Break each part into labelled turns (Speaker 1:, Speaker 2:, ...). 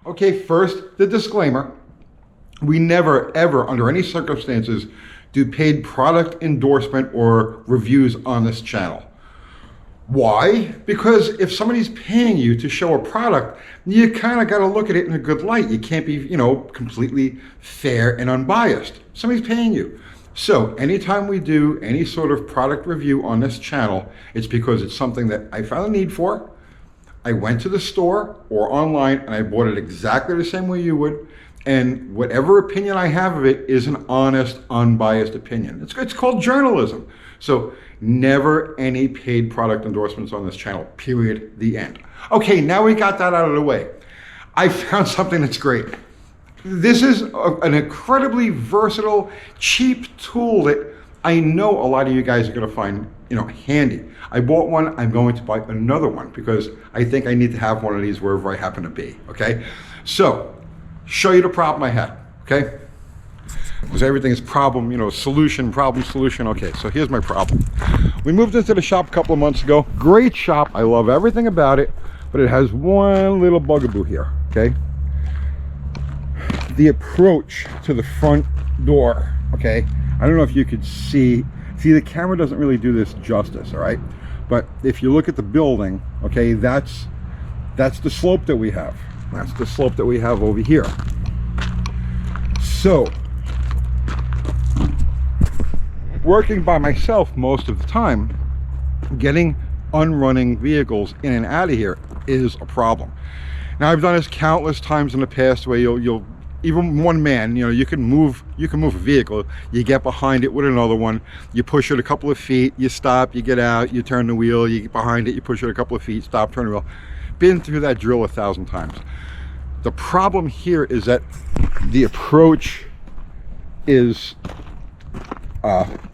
Speaker 1: Okay, first, the disclaimer. We never, ever, under any circumstances, do paid product endorsement or reviews on this channel. Why? Because if somebody's paying you to show a product, you kind of got to look at it in a good light. You can't be, completely fair and unbiased. Somebody's paying you. So anytime we do any sort of product review on this channel, it's because it's something that I found a need for. I went to the store or online and I bought it exactly the same way you would. And whatever opinion I have of it is an honest, unbiased opinion. It's called journalism. So never any paid product endorsements on this channel, period, the end. Okay, now we got that out of the way. I found something that's great. This is an incredibly versatile, cheap tool that I know a lot of you guys are gonna find handy. I bought one, I'm going to buy another one because I think I need to have one of these wherever I happen to be, okay? So, show you the problem I had, okay? Because everything is problem, solution, problem, solution. Okay, so here's my problem. We moved into the shop a couple of months ago. Great shop, I love everything about it, but it has one little bugaboo here, okay? The approach to the front door, okay? I don't know if you could see the camera doesn't really do this justice, all right? But if you look at the building, okay, that's the slope that we have. That's the slope that we have over here. So, working by myself most of the time, getting unrunning vehicles in and out of here is a problem. Now, I've done this countless times in the past where you'll even one man, you can move a vehicle, you get behind it with another one, you push it a couple of feet, you stop, you get out, you turn the wheel, you get behind it, you push it a couple of feet, stop, turn the wheel. Been through that drill 1,000 times. The problem here is that the approach is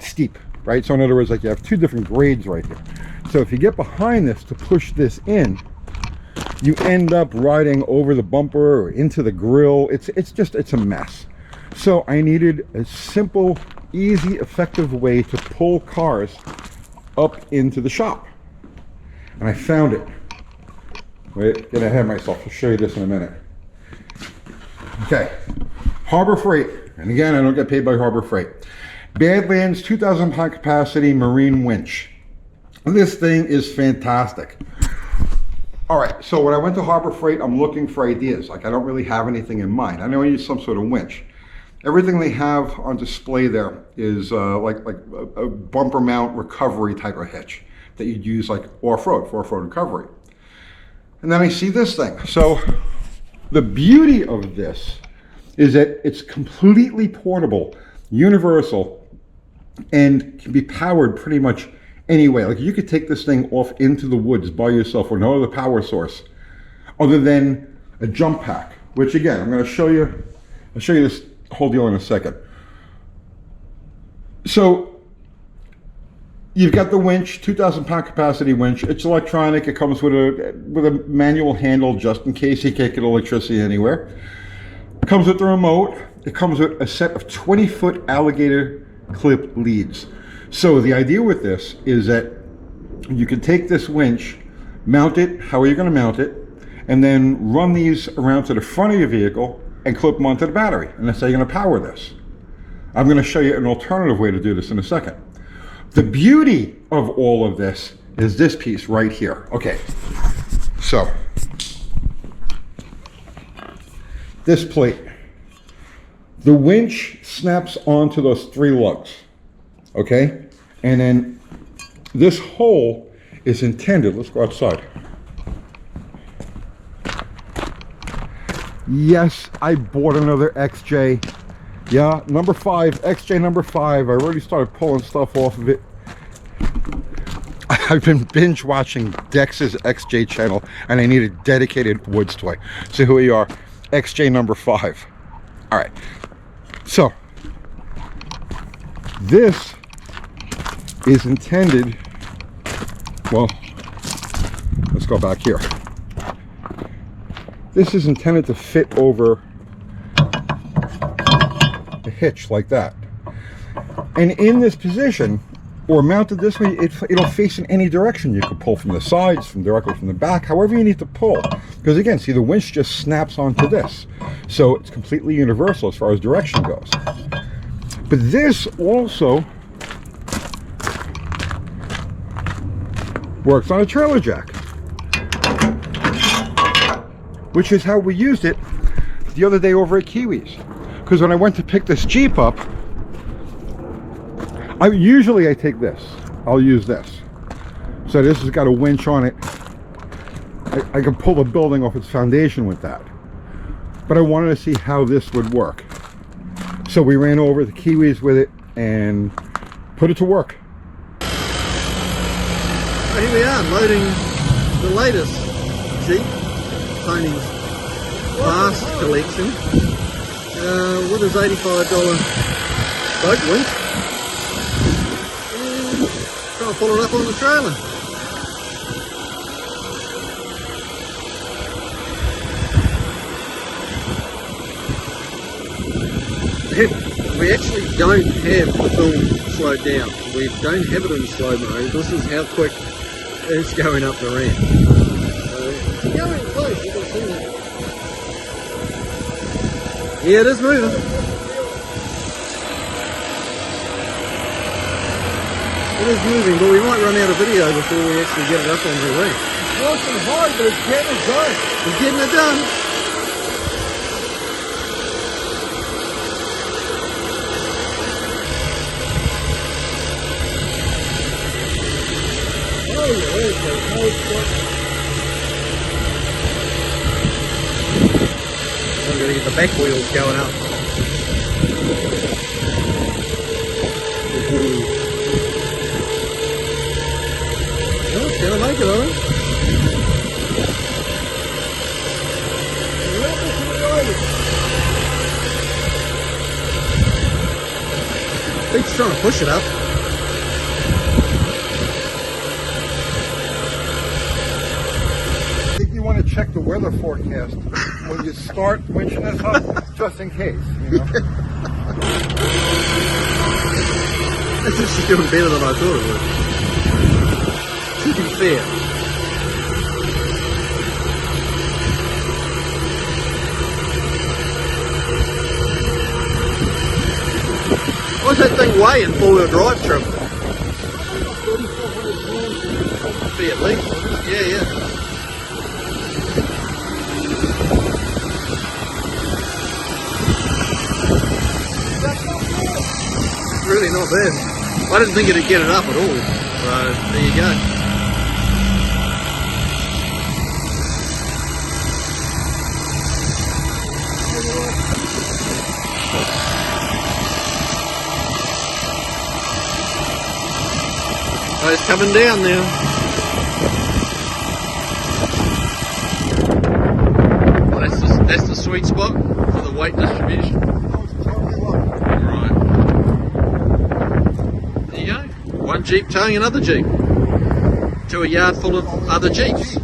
Speaker 1: steep, right? So in other words, like you have two different grades right here. So if you get behind this to push this in, you end up riding over the bumper or into the grill. It's a mess. So I needed a simple, easy, effective way to pull cars up into the shop. And I found it. Wait, get ahead of myself. I'll show you this in a minute. Okay, Harbor Freight. And again, I don't get paid by Harbor Freight. Badlands 2,000 pound capacity marine winch. This thing is fantastic. All right, so when I went to Harbor Freight, I'm looking for ideas. Like I don't really have anything in mind. I know I need some sort of winch. Everything they have on display there is like a bumper mount recovery type of hitch that you'd use like off-road, for off-road recovery. And then I see this thing. So the beauty of this is that it's completely portable, universal, and can be powered pretty much anyway. Like you could take this thing off into the woods by yourself with no other power source other than a jump pack, which again, I'm going to show you. I'll show you this whole deal in a second. So you've got the winch, 2,000 pound capacity winch. It's electronic. It comes with a manual handle just in case you can't get electricity anywhere. It comes with the remote. It comes with a set of 20-foot alligator clip leads. So the idea with this is that you can take this winch, mount it, how are you going to mount it, and then run these around to the front of your vehicle and clip them onto the battery. And that's how you're going to power this. I'm going to show you an alternative way to do this in a second. The beauty of all of this is this piece right here. Okay, so this plate, the winch snaps onto those 3 lugs. Okay, and then this hole is intended, let's go outside. Yes, I bought another XJ. Yeah, number 5, XJ number 5. I already started pulling stuff off of it. I've been binge watching Dex's XJ channel and I need a dedicated woods toy. So here we are, XJ number 5. All right, so this is intended, well, let's go back here. This is intended to fit over a hitch like that. And in this position, or mounted this way, it'll face in any direction. You could pull from the sides, directly from the back, however you need to pull. Because again, see, the winch just snaps onto this. So it's completely universal as far as direction goes. But this also works on a trailer jack, which is how we used it the other day over at Kiwis. Because when I went to pick this Jeep up, usually I take this. I'll use this. So this has got a winch on it. I can pull the building off its foundation with that. But I wanted to see how this would work. So we ran over the Kiwis with it and put it to work.
Speaker 2: So here we are, loading the latest Jeep, Tony's Fast collection, with his $85 boat winch. And trying to pull it up on the trailer. We actually don't have the film slowed down. We don't have it in slow mo. This is how quick it's going up the ramp. So it's going close, you can see that. Yeah, it is moving. It is moving, but we might run out of video before we actually get it up on the ramp.
Speaker 1: It's working hard, but it's getting it done.
Speaker 2: It's getting it done. I'm going to get the back wheels going up. Oh, it's going to make it, I think. He's trying to push it up.
Speaker 1: You want to check the weather forecast when you start winching this up, just in case, you know.
Speaker 2: This is doing better than I thought it would. To be fair. What's that thing weigh in four-wheel drive trim? Be at least. Yeah. Really not bad. I didn't think it'd get it up at all. So there you go. Oh, it's coming down now. Well, that's the sweet spot for the weight distribution. One Jeep towing another Jeep to a yard full of other Jeeps.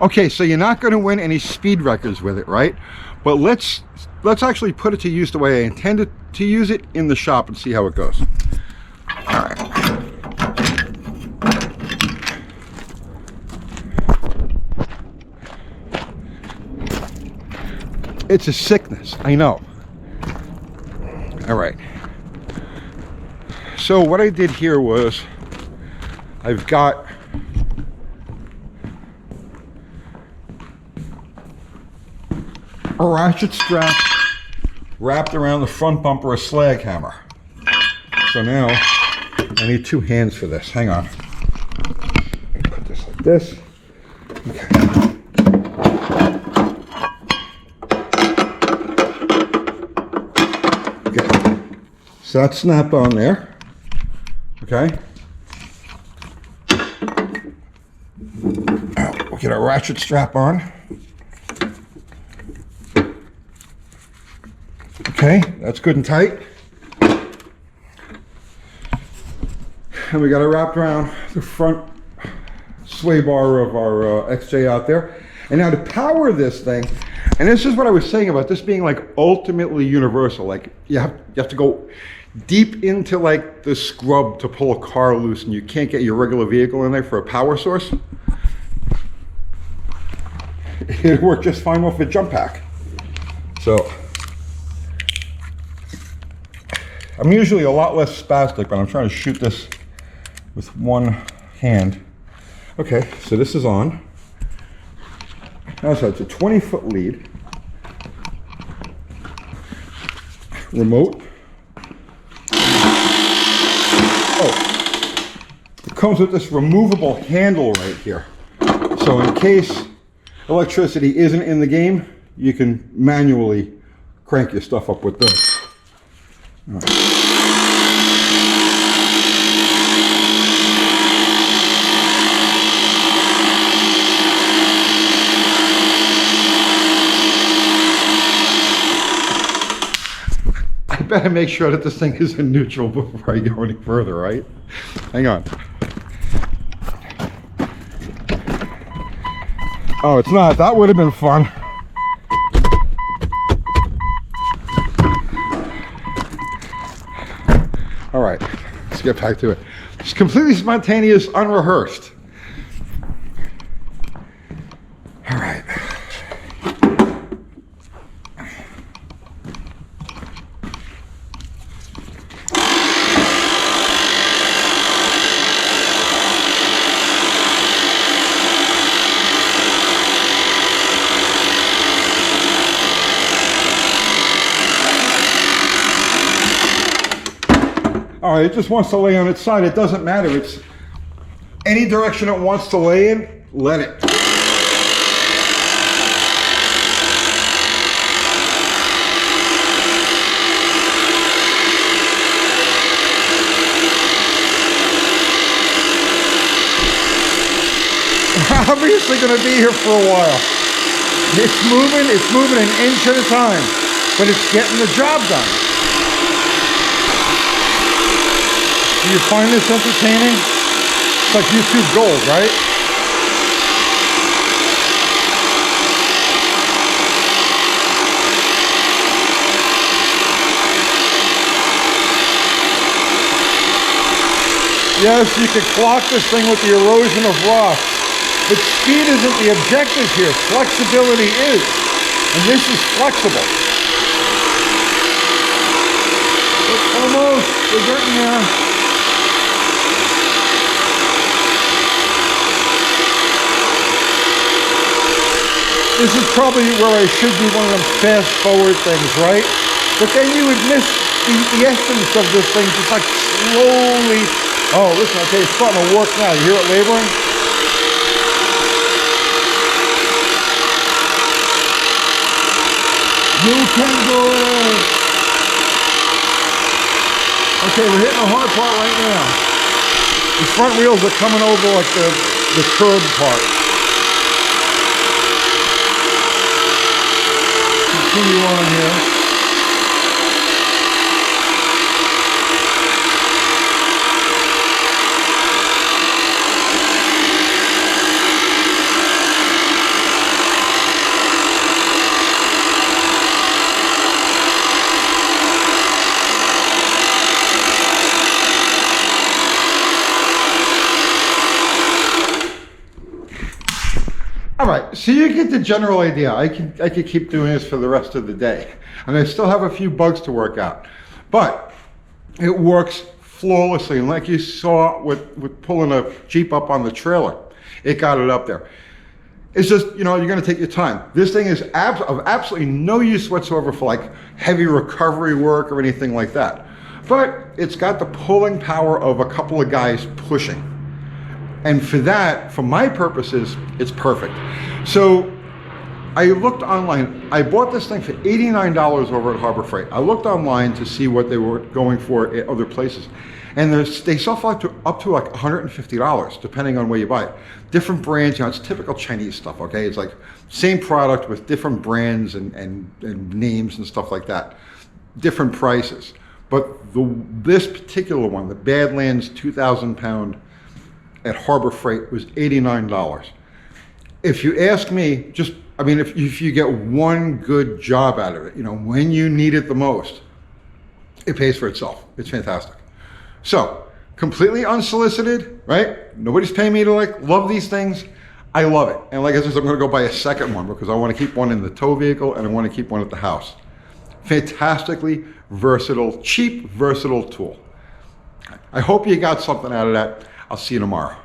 Speaker 1: Okay, so you're not going to win any speed records with it, right? But let's actually put it to use the way I intended to use it in the shop and see how it goes. All right. It's a sickness, I know. All right. So what I did here was I've got a ratchet strap wrapped around the front bumper of a slag hammer. So now I need two hands for this. Hang on. Put this like this. Okay. Okay. So that's snapped on there. Okay. We'll get our ratchet strap on. Okay, that's good and tight. And we got it wrapped around the front sway bar of our XJ out there. And now to power this thing, and this is what I was saying about this being like ultimately universal. Like you have to go deep into like the scrub to pull a car loose and you can't get your regular vehicle in there for a power source. it'd work just fine off a jump pack. So I'm usually a lot less spastic, but I'm trying to shoot this with one hand. Okay, so this is on. Now so it's a 20-foot lead. Remote. Oh, it comes with this removable handle right here. So in case electricity isn't in the game, you can manually crank your stuff up with this. All right. I better make sure that this thing is in neutral before I go any further, right? Hang on. Oh, it's not. That would have been fun. All right, let's get back to it. It's completely spontaneous, unrehearsed. All right. All right, it just wants to lay on its side. It doesn't matter. It's any direction it wants to lay in, let it. Obviously going to be here for a while. It's moving an inch at a time, but it's getting the job done. Do you find this entertaining? It's like YouTube gold, right? Yes, you could clock this thing with the erosion of rocks, but speed isn't the objective here. Flexibility is, and this is flexible. It's almost, we're getting there. This is probably where I should do one of them fast forward things, right? But then you would miss the essence of this thing, just like slowly. Oh, listen, okay, it's starting to work now. You hear it laboring? You can do it! Okay, we're hitting the hard part right now. The front wheels are coming over like the curb part. Continue on here. All right, so you get the general idea. I could keep doing this for the rest of the day, and I still have a few bugs to work out, but it works flawlessly. And like you saw with pulling a Jeep up on the trailer, it got it up there. It's just, you know, you're going to take your time. This thing is of absolutely no use whatsoever for like heavy recovery work or anything like that. But it's got the pulling power of a couple of guys pushing. And for that, for my purposes, it's perfect. So I looked online. I bought this thing for $89 over at Harbor Freight. I looked online to see what they were going for at other places. And they sell for up to like $150, depending on where you buy it. Different brands, you know, it's typical Chinese stuff, okay? It's like same product with different brands and names and stuff like that. Different prices. But this particular one, the Badlands 2,000 pound at Harbor Freight, was $89. If you ask me, just, I mean, if you get one good job out of it, you know, when you need it the most, it pays for itself. It's fantastic. So, completely unsolicited, right? Nobody's paying me to like love these things. I love it. And like I said, I'm going to go buy a second one because I want to keep one in the tow vehicle and I want to keep one at the house. Fantastically versatile, cheap, versatile tool. I hope you got something out of that. I'll see you tomorrow.